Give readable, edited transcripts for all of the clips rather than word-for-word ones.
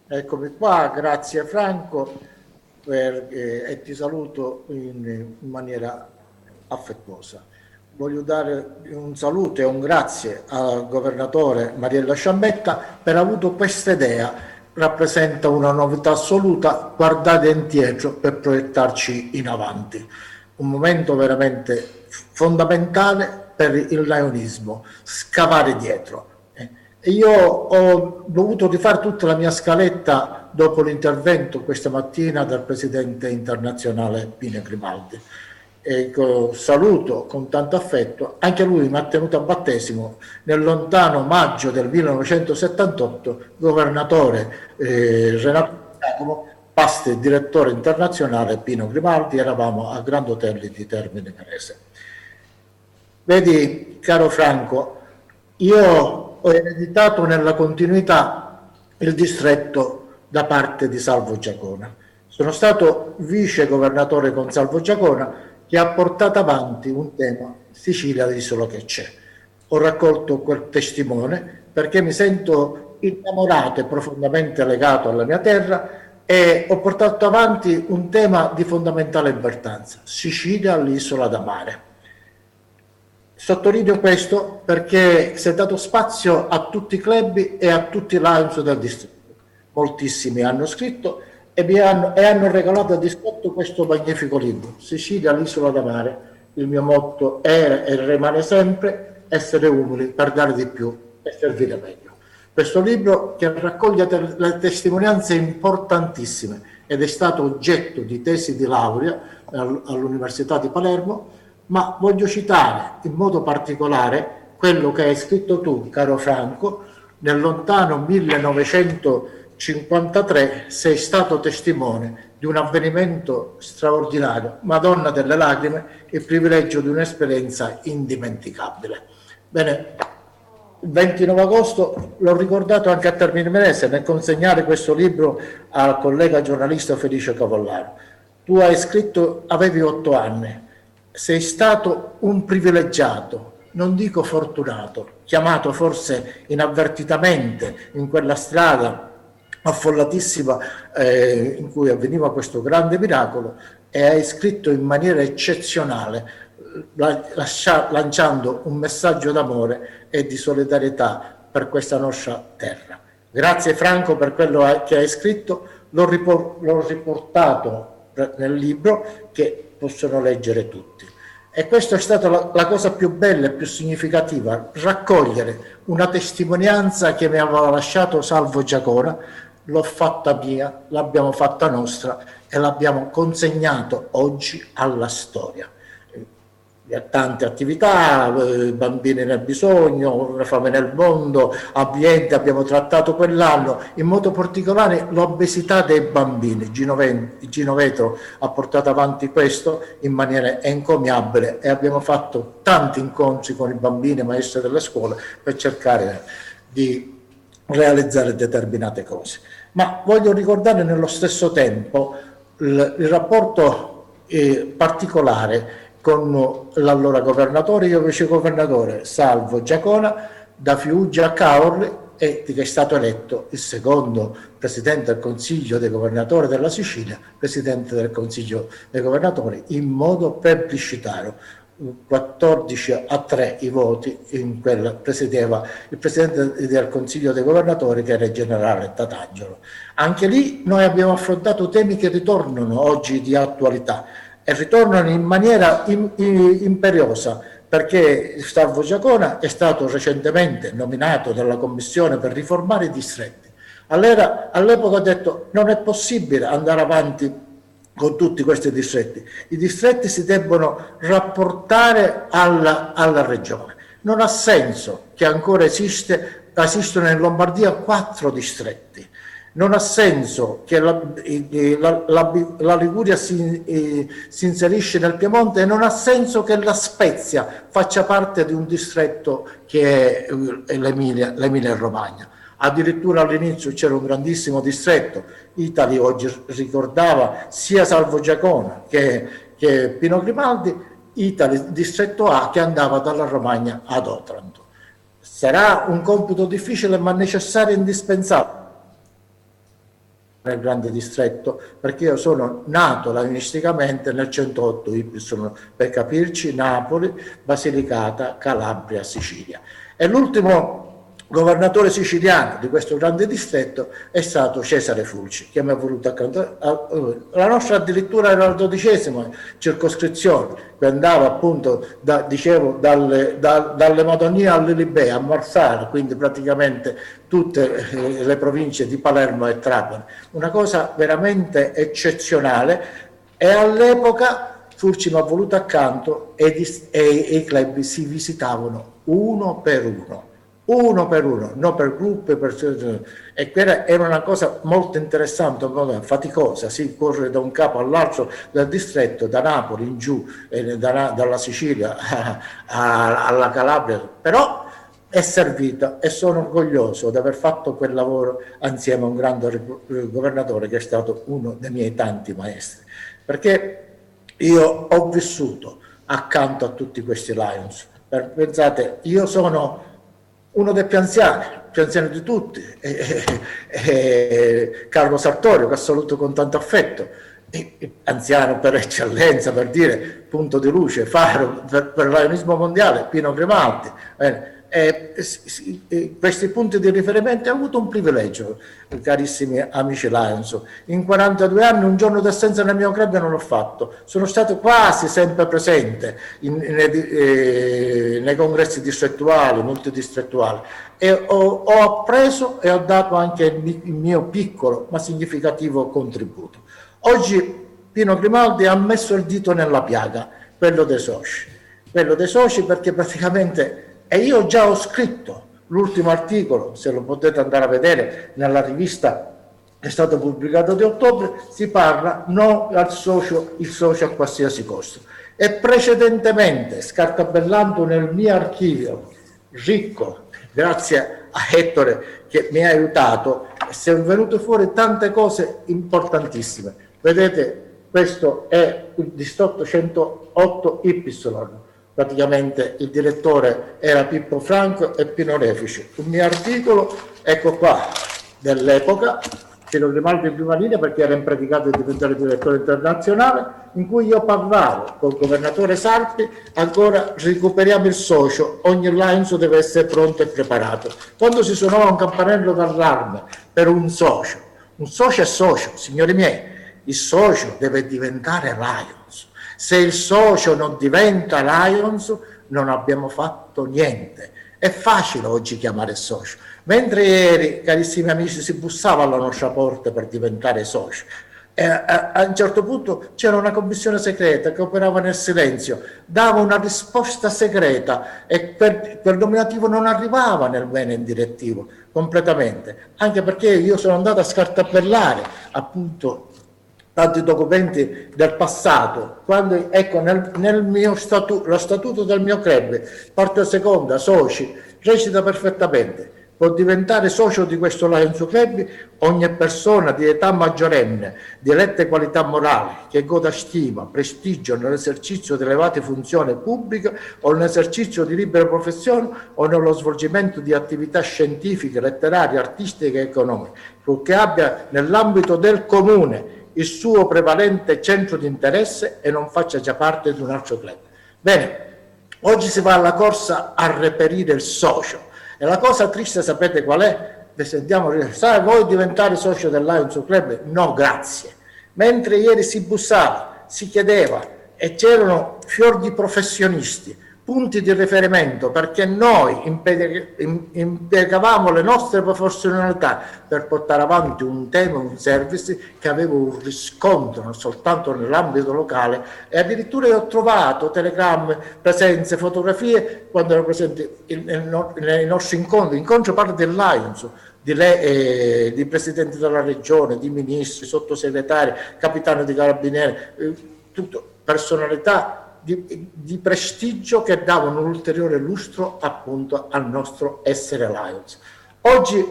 Eccomi qua, grazie Franco e ti saluto in maniera affettuosa. Voglio dare un saluto e un grazie al governatore Mariella Sciammetta per aver avuto questa idea. Rappresenta una novità assoluta, guardate indietro per proiettarci in avanti. Un momento veramente fondamentale per il leonismo, scavare dietro. Io ho dovuto rifare tutta la mia scaletta dopo l'intervento questa mattina del presidente internazionale Pino Grimaldi. Saluto con tanto affetto, anche lui mi ha tenuto a battesimo nel lontano maggio del 1978, governatore Renato Giacomo, past direttore internazionale Pino Grimaldi, eravamo a Grand Hotel di Termini Imerese. Vedi, caro Franco, io ho ereditato nella continuità il distretto da parte di Salvo Giacona. Sono stato vice governatore con Salvo Giacona che ha portato avanti un tema Sicilia l'isola che c'è. Ho raccolto quel testimone perché mi sento innamorato e profondamente legato alla mia terra e ho portato avanti un tema di fondamentale importanza, Sicilia l'isola da mare. Sottolineo questo perché si è dato spazio a tutti i club e a tutti i Lions del distretto. Moltissimi hanno scritto e hanno regalato al distretto questo magnifico libro, Sicilia, l'isola da mare. Il mio motto era e rimane sempre essere umili per dare di più e servire meglio. Questo libro che raccoglie le testimonianze importantissime ed è stato oggetto di tesi di laurea all'Università di Palermo, ma voglio citare in modo particolare quello che hai scritto tu, caro Franco, nel lontano 1953 sei stato testimone di un avvenimento straordinario, Madonna delle Lacrime, il privilegio di un'esperienza indimenticabile. Bene, il 29 agosto l'ho ricordato anche a Termini Imerese nel consegnare questo libro al collega giornalista Felice Cavollaro. Tu hai scritto, avevi 8 anni, sei stato un privilegiato, non dico fortunato, chiamato forse inavvertitamente in quella strada affollatissima in cui avveniva questo grande miracolo, e hai scritto in maniera eccezionale, lanciando un messaggio d'amore e di solidarietà per questa nostra terra. Grazie Franco per quello che hai scritto, l'ho riportato nel libro che possono leggere tutti. E questa è stata la cosa più bella e più significativa, raccogliere una testimonianza che mi aveva lasciato Salvo Giacona, l'ho fatta mia, l'abbiamo fatta nostra e l'abbiamo consegnato oggi alla storia. Tante attività, bambini nel bisogno, una fame nel mondo, ambiente, abbiamo trattato quell'anno, in modo particolare l'obesità dei bambini. Gino Vetro ha portato avanti questo in maniera encomiabile e abbiamo fatto tanti incontri con i bambini e maestri delle scuole per cercare di realizzare determinate cose. Ma voglio ricordare nello stesso tempo il rapporto particolare con l'allora governatore, io vice governatore Salvo Giacona, da Fiuggi a Caorle, e che è stato eletto il secondo presidente del Consiglio dei governatori della Sicilia, presidente del Consiglio dei governatori, in modo plebiscitario. 14-3 i voti, in quella presiedeva il presidente del Consiglio dei governatori, che era il generale Tatangelo. Anche lì noi abbiamo affrontato temi che ritornano oggi di attualità e ritornano in maniera imperiosa, perché Salvo Giacona è stato recentemente nominato dalla Commissione per riformare i distretti. All'epoca ha detto non è possibile andare avanti con tutti questi distretti. I distretti si debbono rapportare alla regione. Non ha senso che ancora esistono in Lombardia 4 distretti. Non ha senso che la Liguria si inserisce nel Piemonte, e non ha senso che la Spezia faccia parte di un distretto che è l'Emilia-Romagna. Addirittura all'inizio c'era un grandissimo distretto, Itali oggi ricordava sia Salvo Giacona che Pino Grimaldi, Itali distretto A, che andava dalla Romagna ad Otranto. Sarà un compito difficile ma necessario e indispensabile. nel grande distretto, perché io sono nato lainisticamente nel 108 sono, per capirci, Napoli, Basilicata, Calabria, Sicilia. E l'ultimo governatore siciliano di questo grande distretto è stato Cesare Fulci, che mi ha voluto accanto. La nostra addirittura era la 12ª circoscrizione, che andava appunto, dicevo, dalle Madonie all'Ilibè, a Marsala, quindi praticamente tutte le province di Palermo e Trapani. Una cosa veramente eccezionale, e all'epoca Fulci mi ha voluto accanto e i club si visitavano uno per uno, non per gruppi, e quella era una cosa molto interessante, faticosa, si corre da un capo all'altro del distretto, da Napoli in giù, dalla Sicilia alla Calabria, però è servita, e sono orgoglioso di aver fatto quel lavoro insieme a un grande governatore che è stato uno dei miei tanti maestri, perché io ho vissuto accanto a tutti questi Lions. Pensate, io sono uno dei più anziani di tutti, Carlo Sartorio, che saluto con tanto affetto, anziano per eccellenza, per dire punto di luce, faro per l'Ionismo mondiale, Pino Grimaldi. Questi punti di riferimento ho avuto un privilegio, carissimi amici Lions. In 42 anni un giorno d'assenza nel mio club non l'ho fatto, sono stato quasi sempre presente nei congressi distrettuali, multidistrettuali, e ho appreso e ho dato anche il mio piccolo ma significativo contributo. Oggi Pino Grimaldi ha messo il dito nella piaga, quello dei soci, perché praticamente, e io già ho scritto l'ultimo articolo, se lo potete andare a vedere nella rivista che è stato pubblicato di ottobre, si parla no al socio, il socio a qualsiasi costo. E precedentemente, scartabellando nel mio archivio ricco, grazie a Ettore che mi ha aiutato, sono venute fuori tante cose importantissime. Vedete, questo è il distretto 108Y, praticamente il direttore era Pippo Franco e Pino Refici. Un mio articolo, ecco qua, dell'epoca, Pino Grimaldi in prima linea perché era impredicato di diventare direttore internazionale, in cui io parlavo col governatore Sarpi, ancora recuperiamo il socio, ogni Lions deve essere pronto e preparato. Quando si suonava un campanello d'allarme per un socio è socio, signori miei, il socio deve diventare Lions. Se il socio non diventa Lions, non abbiamo fatto niente. È facile oggi chiamare socio. Mentre ieri, carissimi amici, si bussava alla nostra porta per diventare socio, a un certo punto c'era una commissione segreta che operava nel silenzio, dava una risposta segreta e quel nominativo non arrivava nel bene in direttivo completamente, anche perché io sono andato a scartabellare appunto tanti documenti del passato, quando ecco nel mio lo statuto del mio club, parte seconda, soci, recita perfettamente: può diventare socio di questo Lions Club ogni persona di età maggiorenne, di elette qualità morali, che goda stima, prestigio nell'esercizio di elevate funzioni pubbliche o nell'esercizio di libere professioni o nello svolgimento di attività scientifiche, letterarie, artistiche e economiche, purché abbia nell'ambito del comune il suo prevalente centro di interesse e non faccia già parte di un altro club. Bene, oggi si va alla corsa a reperire il socio. E la cosa triste, sapete qual è? Vi sentiamo dire: sai, vuoi diventare socio del Lions Club? No, grazie. Mentre ieri si bussava, si chiedeva, e c'erano fior di professionisti, punti di riferimento, perché noi impiegavamo le nostre professionalità per portare avanti un tema, un service che aveva un riscontro non soltanto nell'ambito locale, e addirittura io ho trovato telegrammi, presenze, fotografie quando ero presente nei nostri incontri parlo del Lions, di presidenti della regione, di ministri, sottosegretari, capitani di carabinieri, tutto, personalità di prestigio che davano un ulteriore lustro appunto al nostro essere Lions. Oggi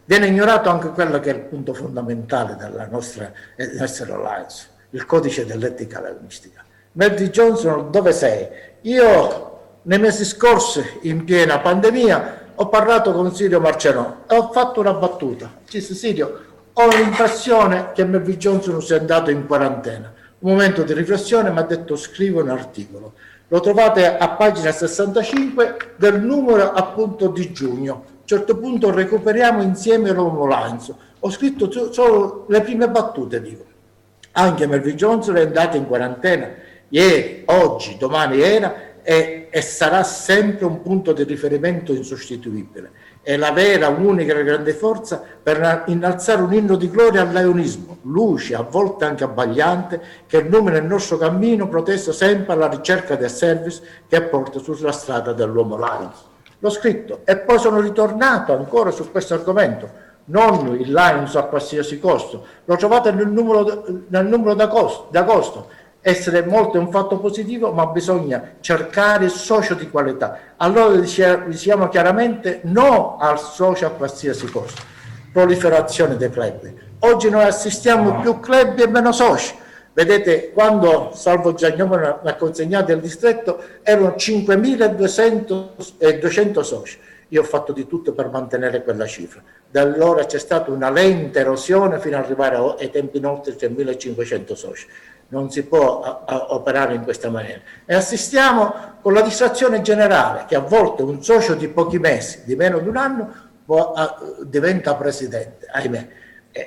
viene ignorato anche quello che è il punto fondamentale della nostra essere Lions, il codice dell'etica lionistica. Melody Johnson, dove sei? Io nei mesi scorsi, in piena pandemia, ho parlato con Sirio Marciano e ho fatto una battuta. Disse: Sirio, ho l'impressione che Melvin Johnson sia andato in quarantena. Un momento di riflessione, mi ha detto: scrivo un articolo. Lo trovate a pagina 65 del numero appunto di giugno. A un certo punto recuperiamo insieme l'Homo Lions. Ho scritto solo le prime battute, dico. Anche Melvin Johnson è andato in quarantena ieri, oggi, domani era, e sarà sempre un punto di riferimento insostituibile. È la vera, unica e grande forza per innalzare un inno di gloria al leonismo, luce, a volte anche abbagliante, che illumina il nostro cammino proteso sempre alla ricerca del service che porta sulla strada dell'uomo Lions. L'ho scritto e poi sono ritornato ancora su questo argomento. Non il Lions a qualsiasi costo, lo trovate nel numero d'agosto. Essere molto è un fatto positivo, ma bisogna cercare il socio di qualità. Allora diciamo chiaramente no al socio a qualsiasi costo. Proliferazione dei club. Oggi noi assistiamo più club e meno soci. Vedete, quando Salvo Giagnone mi ha consegnato il distretto erano 5.200 soci. Io ho fatto di tutto per mantenere quella cifra. Da allora c'è stata una lenta erosione fino ad arrivare ai tempi nostri 3.500 soci. Non si può operare in questa maniera. E assistiamo con la distrazione generale che a volte un socio di pochi mesi, di meno di un anno, diventa presidente. Ahimè,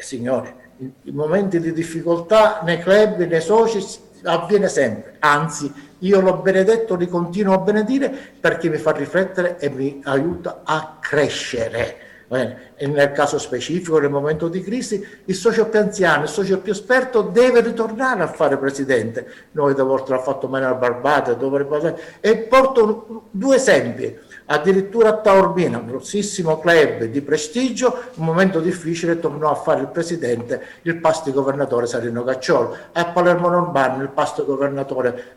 signori, in momenti di difficoltà nei club, nei soci, avviene sempre. Anzi, io l'ho benedetto, li continuo a benedire perché mi fa riflettere e mi aiuta a crescere. E nel caso specifico, nel momento di crisi, il socio più anziano, il socio più esperto deve ritornare a fare presidente. Noi da volte l'ha fatto Manuel Barbate, e porto due esempi. Addirittura a Taormina, un grossissimo club di prestigio, un momento difficile tornò a fare il presidente il pasti governatore Sarino Cacciolo, a Palermo Normanno il pasti governatore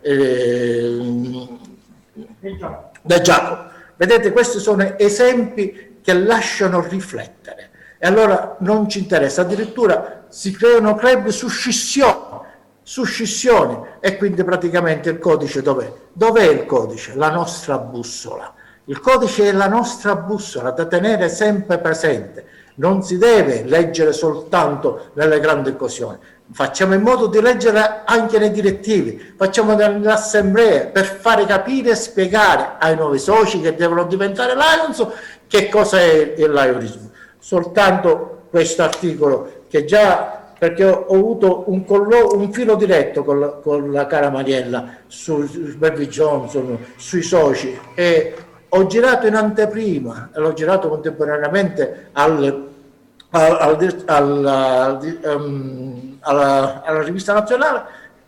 De Giacomo. Vedete, questi sono esempi che lasciano riflettere. E allora non ci interessa, addirittura si creano club su scissioni, e quindi praticamente il codice dov'è? Dov'è il codice? La nostra bussola. Il codice è la nostra bussola da tenere sempre presente. Non si deve leggere soltanto nelle grandi occasioni. Facciamo in modo di leggere anche nei direttivi, facciamo nelle assemblee per fare capire e spiegare ai nuovi soci che devono diventare Lions che cosa è il lionismo. Soltanto questo articolo che già, perché ho avuto un filo diretto con la cara Mariella su Melvin Johnson, sui soci, e ho girato in anteprima e l'ho girato contemporaneamente alla rivista nazionale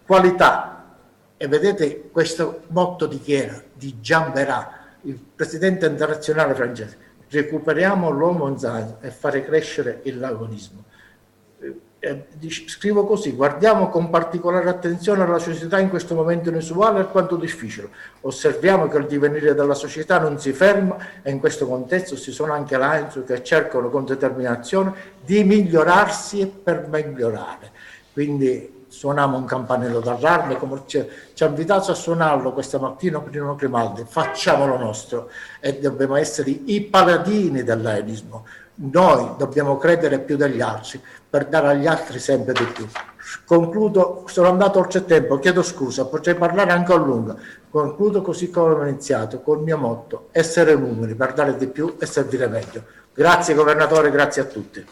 Qualità, e vedete questo motto di chi era? Di Jean Berat, il presidente internazionale francese: recuperiamo l'uomo anziano e fare crescere il lavorismo. Scrivo così: guardiamo con particolare attenzione alla società in questo momento inusuale e quanto difficile. Osserviamo che il divenire della società non si ferma, e in questo contesto ci sono anche Lions che cercano con determinazione di migliorarsi e per migliorare. Quindi suoniamo un campanello d'allarme, come ci ha invitato a suonarlo questa mattina Bruno Grimaldi. Facciamolo nostro, e dobbiamo essere i paladini del lainismo. Noi dobbiamo credere più degli altri per dare agli altri sempre di più. Concludo, sono andato oltre il tempo, chiedo scusa, potrei parlare anche a lungo. Concludo così come ho iniziato, col mio motto: essere numeri per dare di più e servire meglio. Grazie governatore, grazie a tutti.